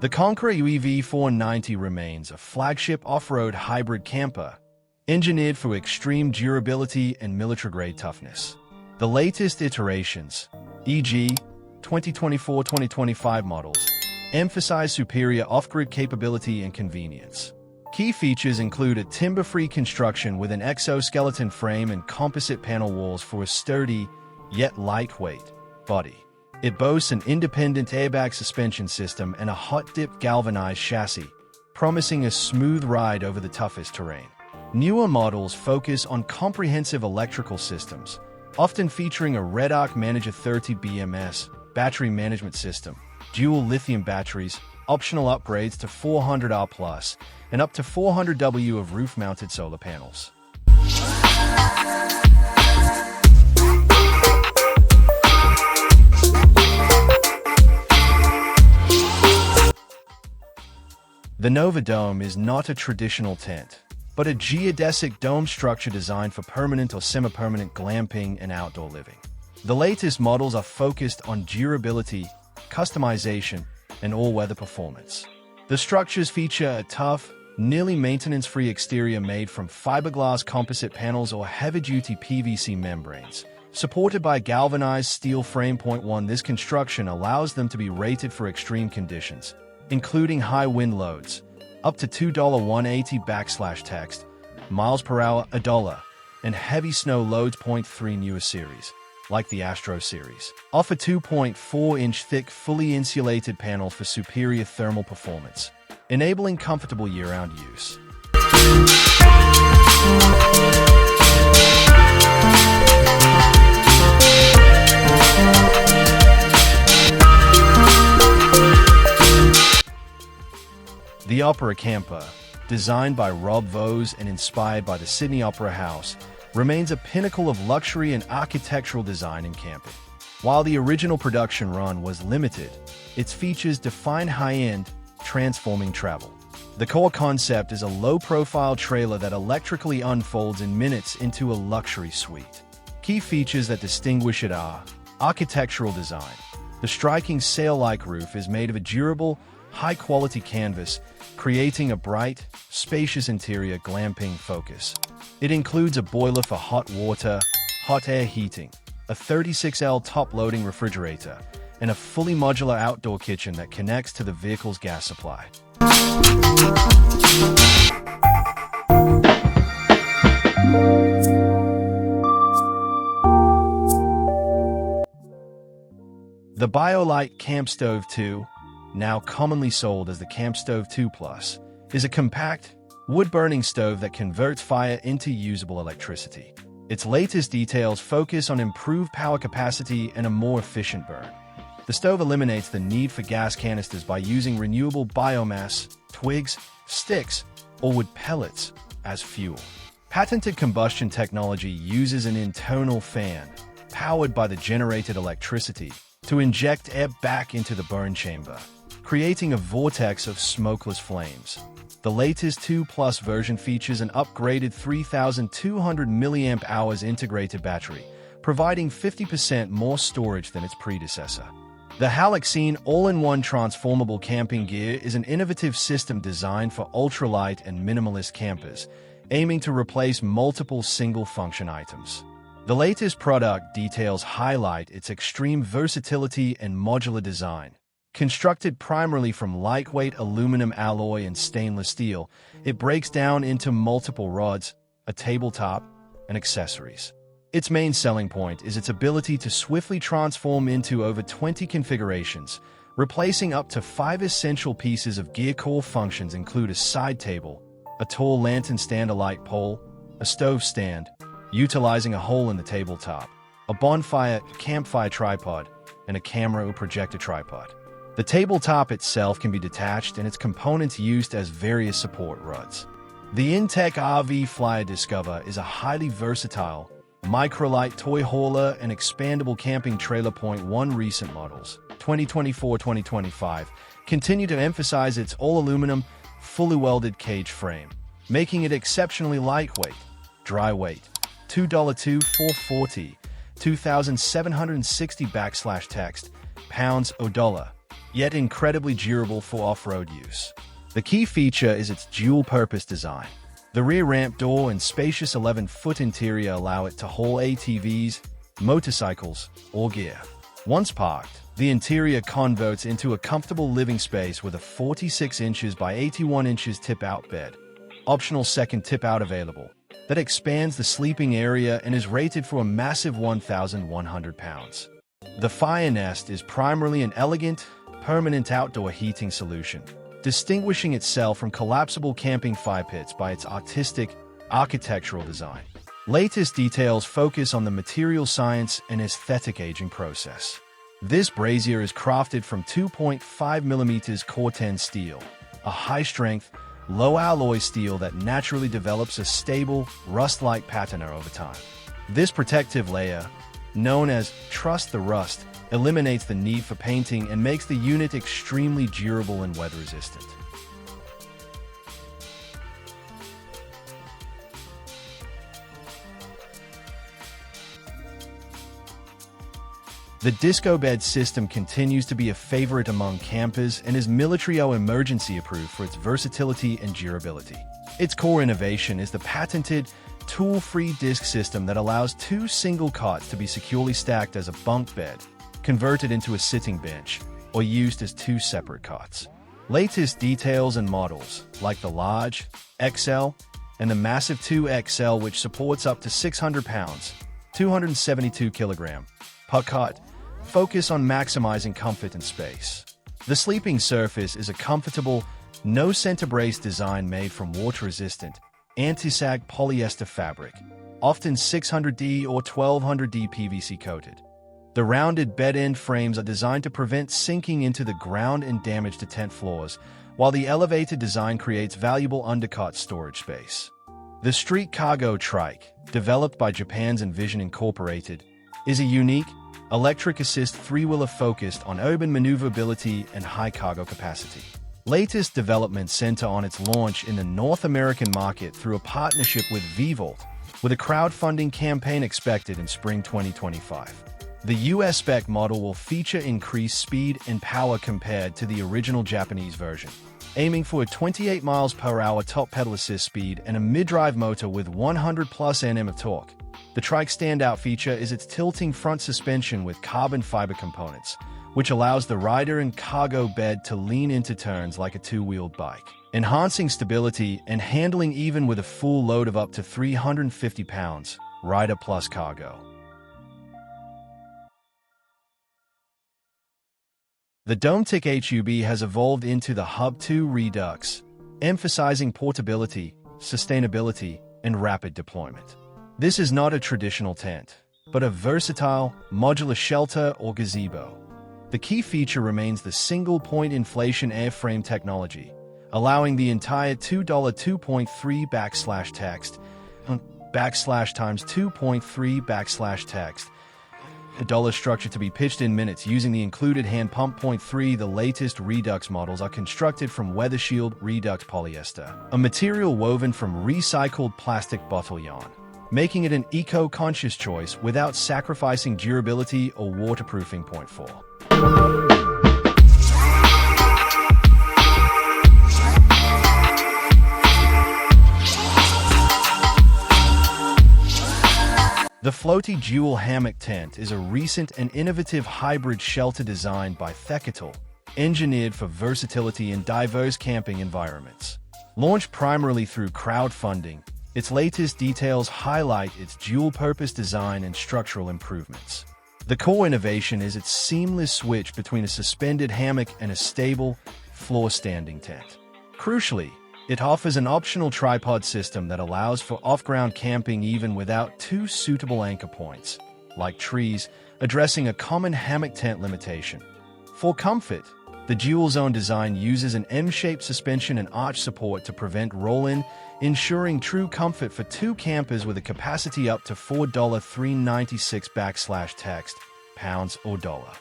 The Conqueror EV490 remains a flagship off-road hybrid camper, engineered for extreme durability and military-grade toughness. The latest iterations, e.g., 2024-2025 models, emphasize superior off-grid capability and convenience. Key features include a timber-free construction with an exoskeleton frame and composite panel walls for a sturdy, yet lightweight, body. It boasts an independent airbag suspension system and a hot-dip galvanized chassis, promising a smooth ride over the toughest terrain. Newer models focus on comprehensive electrical systems, often featuring a Red Arc Manager 30 BMS battery management system, dual lithium batteries, optional upgrades to 400R+, and up to 400W of roof-mounted solar panels. The Nova Dome is not a traditional tent, but a geodesic dome structure designed for permanent or semi-permanent glamping and outdoor living. The latest models are focused on durability, customization, and all-weather performance. The structures feature a tough, nearly maintenance-free exterior made from fiberglass composite panels or heavy-duty PVC membranes. Supported by galvanized steel frame. Point 1, this construction allows them to be rated for extreme conditions, including high wind loads, up to $180/text, miles per hour $1, and heavy snow loads. Point 3, newer series, like the Astro series, offer 2.4-inch thick, fully insulated panels for superior thermal performance, enabling comfortable year-round use. The Opera Camper, designed by Rob Vose and inspired by the Sydney Opera House, remains a pinnacle of luxury and architectural design in camping. While the original production run was limited, its features define high-end, transforming travel. The core concept is a low-profile trailer that electrically unfolds in minutes into a luxury suite. Key features that distinguish it are architectural design. The striking sail-like roof is made of a durable, high-quality canvas, creating a bright, spacious interior glamping focus. It includes a boiler for hot water, hot air heating, a 36L top-loading refrigerator, and a fully modular outdoor kitchen that connects to the vehicle's gas supply. The BioLite Camp Stove 2, now commonly sold as the Camp Stove 2 Plus, is a compact, wood-burning stove that converts fire into usable electricity. Its latest details focus on improved power capacity and a more efficient burn. The stove eliminates the need for gas canisters by using renewable biomass, twigs, sticks, or wood pellets as fuel. Patented combustion technology uses an internal fan, powered by the generated electricity, to inject air back into the burn chamber, creating a vortex of smokeless flames. The latest 2 Plus version features an upgraded 3,200 mAh integrated battery, providing 50% more storage than its predecessor. The Haloxene all-in-one transformable camping gear is an innovative system designed for ultralight and minimalist campers, aiming to replace multiple single-function items. The latest product details highlight its extreme versatility and modular design. Constructed primarily from lightweight aluminum alloy and stainless steel, it breaks down into multiple rods, a tabletop, and accessories. Its main selling point is its ability to swiftly transform into over 20 configurations, replacing up to 5 essential pieces of gear. Core functions include a side table, a tall lantern stand, a light pole, a stove stand, utilizing a hole in the tabletop, a bonfire, campfire tripod, and a camera or projector tripod. The tabletop itself can be detached and its components used as various support rods. The Intech RV Flyer Discover is a highly versatile, microlight toy hauler and expandable camping trailer. Point 1, recent models, 2024-2025, continue to emphasize its all-aluminum, fully welded cage frame, making it exceptionally lightweight, dry weight, $2,440, 2,760 /text, pounds or dollar, yet incredibly durable for off-road use. The key feature is its dual-purpose design. The rear ramp door and spacious 11-foot interior allow it to haul ATVs, motorcycles, or gear. Once parked, the interior converts into a comfortable living space with a 46 inches by 81 inches tip-out bed. Optional second tip-out available. That expands the sleeping area and is rated for a massive 1,100 pounds. The fire nest is primarily an elegant, permanent outdoor heating solution, distinguishing itself from collapsible camping fire pits by its artistic, architectural design. Latest details focus on the material science and aesthetic aging process. This brazier is crafted from 2.5mm Corten steel, a high-strength, low-alloy steel that naturally develops a stable, rust-like patina over time. This protective layer, known as Trust the Rust, eliminates the need for painting and makes the unit extremely durable and weather-resistant. The disco bed system continues to be a favorite among campers and is military-o emergency approved for its versatility and durability. Its core innovation is the patented tool-free disc system that allows two single cots to be securely stacked as a bunk bed, converted into a sitting bench, or used as two separate cots. Latest details and models, like the large, XL, and the massive 2XL, which supports up to 600 pounds, 272 kilogram, per cot, focus on maximizing comfort and space. The sleeping surface is a comfortable, no-center brace design made from water-resistant, anti-sag polyester fabric, often 600D or 1200D PVC coated. The rounded bed-end frames are designed to prevent sinking into the ground and damage to tent floors, while the elevated design creates valuable undercot storage space. The Street Cargo Trike, developed by Japan's Invention Incorporated, is a unique, electric assist three-wheeler focused on urban maneuverability and high cargo capacity. Latest developments center on its launch in the North American market through a partnership with VVolt, with a crowdfunding campaign expected in spring 2025. The US spec model will feature increased speed and power compared to the original Japanese version, aiming for a 28 miles per hour top pedal assist speed and a mid-drive motor with 100 plus Nm of torque. The Trike's standout feature is its tilting front suspension with carbon fiber components, which allows the rider and cargo bed to lean into turns like a two-wheeled bike, enhancing stability and handling even with a full load of up to 350 pounds, rider plus cargo. The Dometic HUB has evolved into the Hub 2 Redux, emphasizing portability, sustainability, and rapid deployment. This is not a traditional tent, but a versatile, modular shelter or gazebo. The key feature remains the single-point inflation airframe technology, allowing the entire $2.3/text times 2.3/text dollar structure to be pitched in minutes using the included hand pump. 3 The latest Redux models are constructed from WeatherShield Redux polyester, a material woven from recycled plastic bottle yarn, making it an eco-conscious choice without sacrificing durability or waterproofing. 4 The Floaty Dual Hammock Tent is a recent and innovative hybrid shelter designed by Thecatal, engineered for versatility in diverse camping environments. Launched primarily through crowdfunding, its latest details highlight its dual-purpose design and structural improvements. The core innovation is its seamless switch between a suspended hammock and a stable, floor-standing tent. Crucially, it offers an optional tripod system that allows for off-ground camping even without two suitable anchor points, like trees, addressing a common hammock tent limitation. For comfort, the dual-zone design uses an M-shaped suspension and arch support to prevent roll-in, ensuring true comfort for two campers with a capacity up to $4.396/text, pounds or dollar.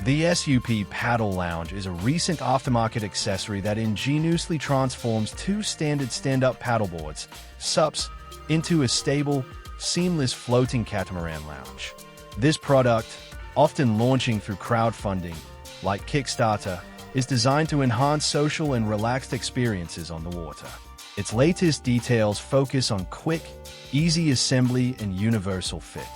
The SUP Paddle Lounge is a recent aftermarket accessory that ingeniously transforms two standard stand-up paddleboards, SUPs, into a stable, seamless floating catamaran lounge. This product, often launching through crowdfunding, like Kickstarter, is designed to enhance social and relaxed experiences on the water. Its latest details focus on quick, easy assembly and universal fit.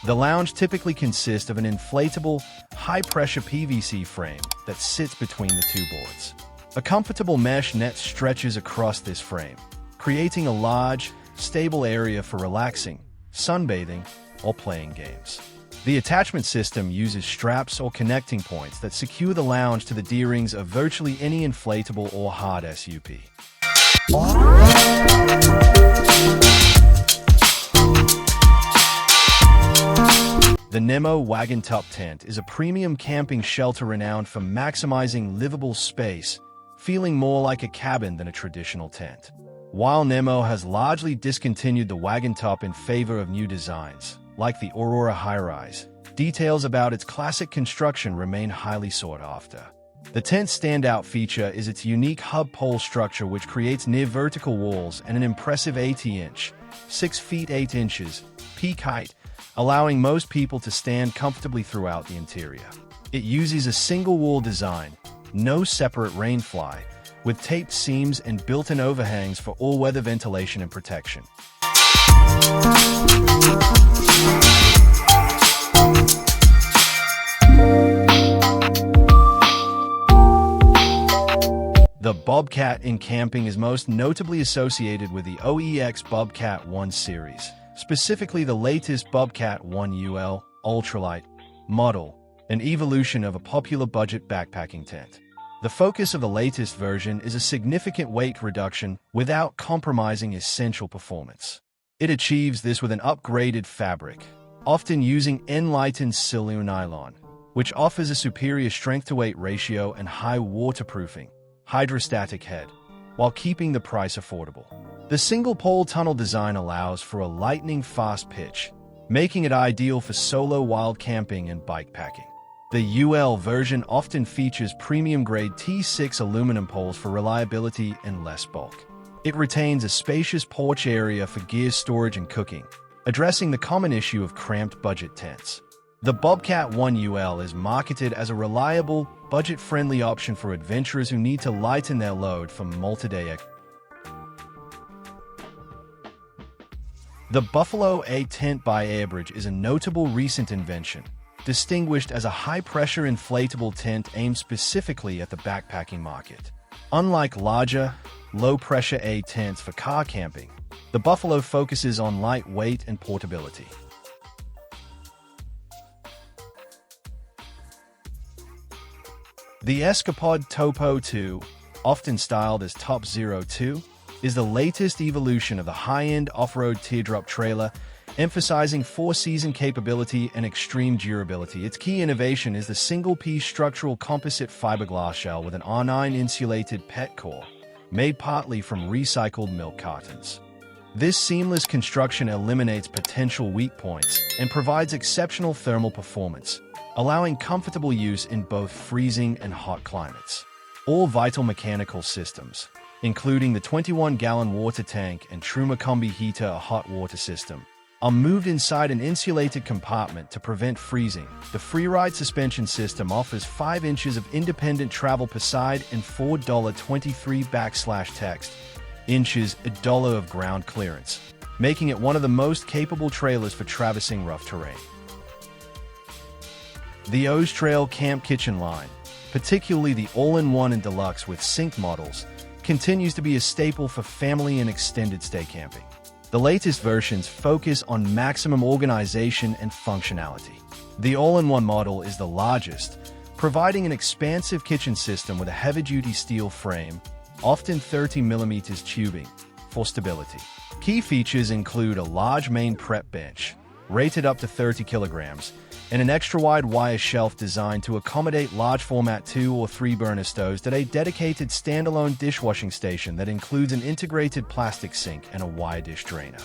The lounge typically consists of an inflatable, high-pressure PVC frame that sits between the two boards. A comfortable mesh net stretches across this frame, creating a large, stable area for relaxing, sunbathing, or playing games. The attachment system uses straps or connecting points that secure the lounge to the D-rings of virtually any inflatable or hard SUP. The Nemo Wagon Top Tent is a premium camping shelter renowned for maximizing livable space, feeling more like a cabin than a traditional tent. While Nemo has largely discontinued the wagon top in favor of new designs, like the Aurora High-Rise, details about its classic construction remain highly sought after. The tent's standout feature is its unique hub pole structure, which creates near-vertical walls and an impressive 80-inch, 6 feet 8 inches, peak height, allowing most people to stand comfortably throughout the interior. It uses a single-wall design, no separate rainfly, with taped seams and built-in overhangs for all-weather ventilation and protection. The Bobcat in camping is most notably associated with the OEX Bobcat 1 series, specifically the latest Bobcat 1 UL ultralight model, an evolution of a popular budget backpacking tent. The focus of the latest version is a significant weight reduction without compromising essential performance. It achieves this with an upgraded fabric, often using enlightened silicone nylon, which offers a superior strength-to-weight ratio and high waterproofing, hydrostatic head, while keeping the price affordable. The single-pole tunnel design allows for a lightning-fast pitch, making it ideal for solo wild camping and bikepacking. The UL version often features premium-grade T6 aluminum poles for reliability and less bulk. It retains a spacious porch area for gear storage and cooking, addressing the common issue of cramped budget tents. The Bobcat 1 UL is marketed as a reliable, budget-friendly option for adventurers who need to lighten their load for multi-day activities. The Buffalo A tent by Airbridge is a notable recent invention, distinguished as a high-pressure inflatable tent aimed specifically at the backpacking market. Unlike larger, low-pressure A tents for car camping, the Buffalo focuses on lightweight and portability. The Escapod Topo 2, often styled as Top Zero 2, is the latest evolution of the high-end off-road teardrop trailer, emphasizing four-season capability and extreme durability. Its key innovation is the single-piece structural composite fiberglass shell with an R9 insulated PET core, made partly from recycled milk cartons. This seamless construction eliminates potential weak points and provides exceptional thermal performance, allowing comfortable use in both freezing and hot climates. All vital mechanical systems, including the 21-gallon water tank and Truma Combi heater, a hot water system, are moved inside an insulated compartment to prevent freezing. The Freeride suspension system offers 5 inches of independent travel per side and $4.23 inches $1 of ground clearance, making it one of the most capable trailers for traversing rough terrain. The O's Trail Camp Kitchen line, particularly the all-in-one and deluxe with sink models, continues to be a staple for family and extended stay camping. The latest versions focus on maximum organization and functionality. The all-in-one model is the largest, providing an expansive kitchen system with a heavy-duty steel frame, often 30mm tubing, for stability. Key features include a large main prep bench, rated up to 30 kilograms, and an extra-wide wire shelf designed to accommodate large-format 2 or 3-burner stoves, to a dedicated standalone dishwashing station that includes an integrated plastic sink and a wire dish drainer.